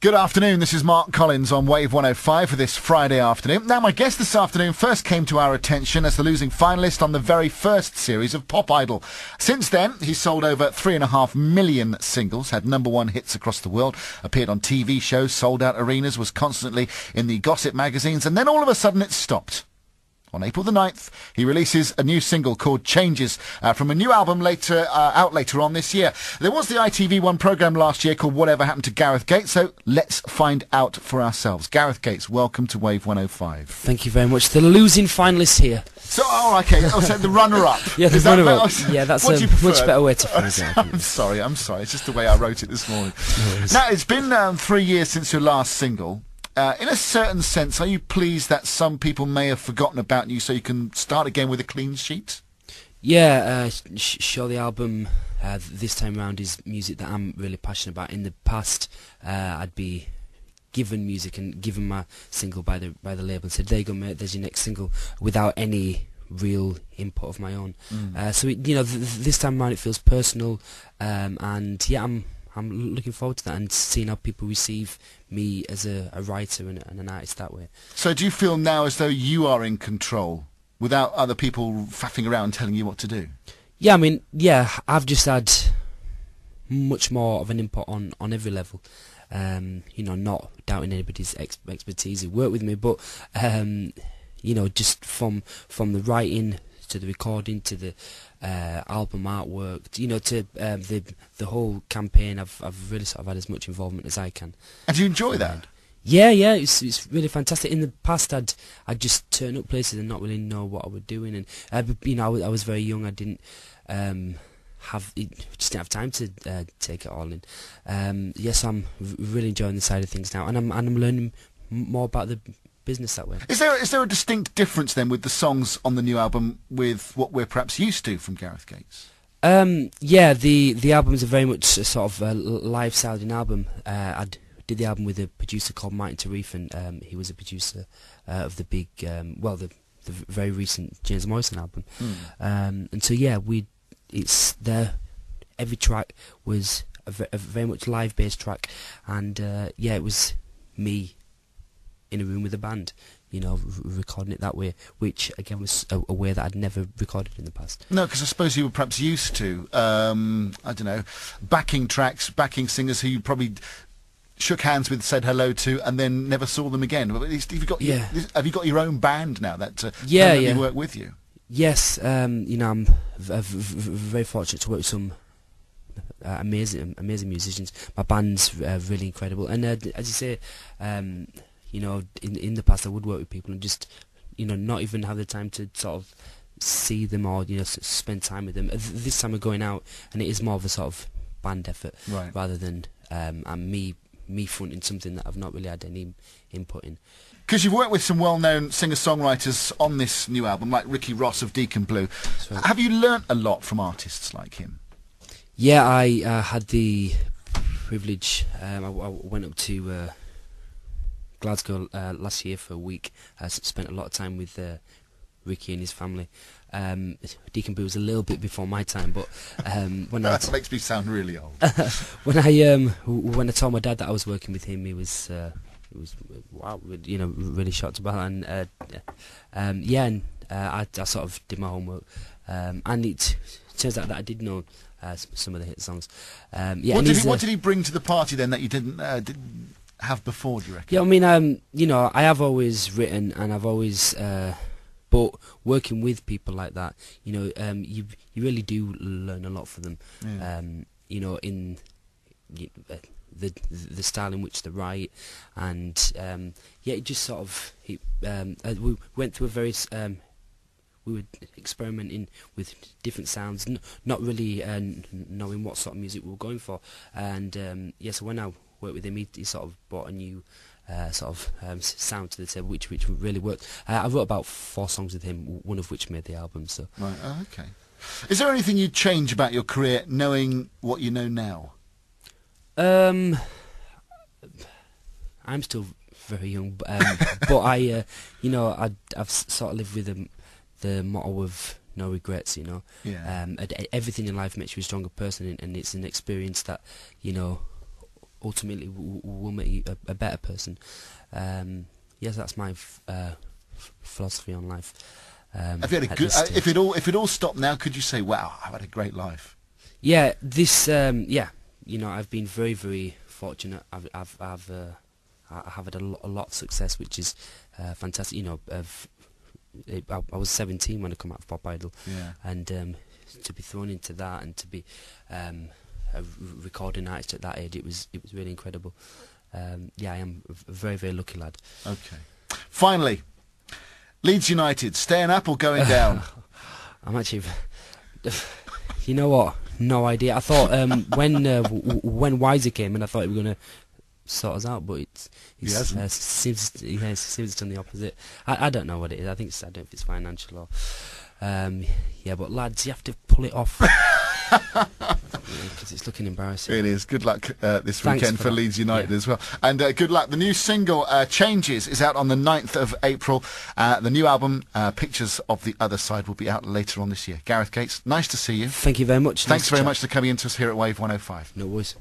Good afternoon, this is Mark Collins on Wave 105 for this Friday afternoon. Now, my guest this afternoon first came to our attention as the losing finalist on the very first series of Pop Idol. Since then, he's sold over 3.5 million singles, had #1 hits across the world, appeared on TV shows, sold out arenas, was constantly in the gossip magazines, and then all of a sudden it stopped. On April the 9th, he releases a new single called Changes from a new album out later on this year. There was the ITV1 programme last year called Whatever Happened to Gareth Gates, so let's find out for ourselves. Gareth Gates, welcome to Wave 105. Thank you very much. The losing finalist here. So, okay. So the runner-up. Yeah, the runner-up. Yeah, that's a much better way to phrase it. I'm sorry. It's just the way I wrote it this morning. Now, it's been 3 years since your last single. In a certain sense, are you pleased that some people may have forgotten about you so you can start again with a clean sheet? Yeah, sure, the album this time round is music that I'm really passionate about. In the past, I'd be given music and given my single by the label and said, there you go mate, there's your next single, without any real input of my own. So this time around it feels personal, and yeah, I'm looking forward to that and seeing how people receive me as a writer and an artist that way. So do you feel now as though you are in control without other people faffing around telling you what to do? Yeah, I mean, I've just had much more of an input on every level. Not doubting anybody's expertise who work with me, but just from the writing to the recording to the album artwork, to the whole campaign, I've really sort of had as much involvement as I can. And do you enjoy that? Yeah, it's really fantastic. In the past, I'd just turn up places and not really know what I was doing, and I was very young. I didn't just didn't have time to take it all in. Yes, I'm really enjoying the side of things now, and I'm learning more about the business that way. Is there a distinct difference then with the songs on the new album with what we're perhaps used to from Gareth Gates? Yeah, the albums are very much a sort of live sounding album. I did the album with a producer called Martin Tarif, and he was a producer of the big, the very recent James Morrison album. And so yeah, every track was a very much live based track, and it was me in a room with a band, recording it that way, which again was a way that I'd never recorded in the past. No, because I suppose you were perhaps used to, backing tracks, backing singers who you probably shook hands with, said hello to, and then never saw them again. But at least have you got your own band now that work with you? Yes, I'm very fortunate to work with some amazing musicians. My band's really incredible, and as you say, in the past I would work with people and just, not even have the time to sort of see them or, spend time with them. This time we're going out and it is more of a sort of band effort, right, rather than me fronting something that I've not really had any input in. Because you've worked with some well-known singer-songwriters on this new album, like Ricky Ross of Deacon Blue. Right. Have you learnt a lot from artists like him? Yeah, I had the privilege, I went up to Glasgow last year for a week. I spent a lot of time with Ricky and his family. Deacon Blue was a little bit before my time, but when that makes me sound really old. when I told my dad that I was working with him, he was wow, really shocked about it. And I sort of did my homework, and it turns out that I did know some of the hit songs. What did he bring to the party then that you didn't have before, do you reckon? Yeah, I mean, I have always written, and I've always, but working with people like that, you really do learn a lot from them. Yeah. In the style in which they write, and it just sort of we went through a very we were experimenting with different sounds, not really knowing what sort of music we were going for, and so when I worked with him, he sort of brought a new sound to the table, which really worked. I wrote about 4 songs with him, one of which made the album. So right, okay. Is there anything you'd change about your career, knowing what you know now? I'm still very young, but I've sort of lived with the motto of no regrets. Yeah. Everything in life makes you a stronger person, and it's an experience that ultimately will make you a better person. Yes, that's my philosophy on life. Have you had a good? If it all stopped now, could you say, "Wow, I've had a great life"? Yeah, this. Yeah, I've been very, very fortunate. I have had a lot of success, which is fantastic. I was 17 when I come out of Pop Idol, and to be thrown into that and to be a recording artist at that age, it was really incredible. I am a very, very lucky lad. Okay. Finally, Leeds United, staying up or going down? I'm actually... You know what? No idea. I thought when Wiser came in, I thought he was going to sort us out, but it seems it's done the opposite. I don't know what it is. I don't know if it's financial or... but lads, you have to pull it off. Because it's looking embarrassing. It is. Good luck this weekend for Leeds United as well. And good luck. The new single, Changes, is out on the 9th of April. The new album, Pictures of the Other Side, will be out later on this year. Gareth Gates, nice to see you. Thank you very much. Thanks very much for coming in to us here at Wave 105. No worries.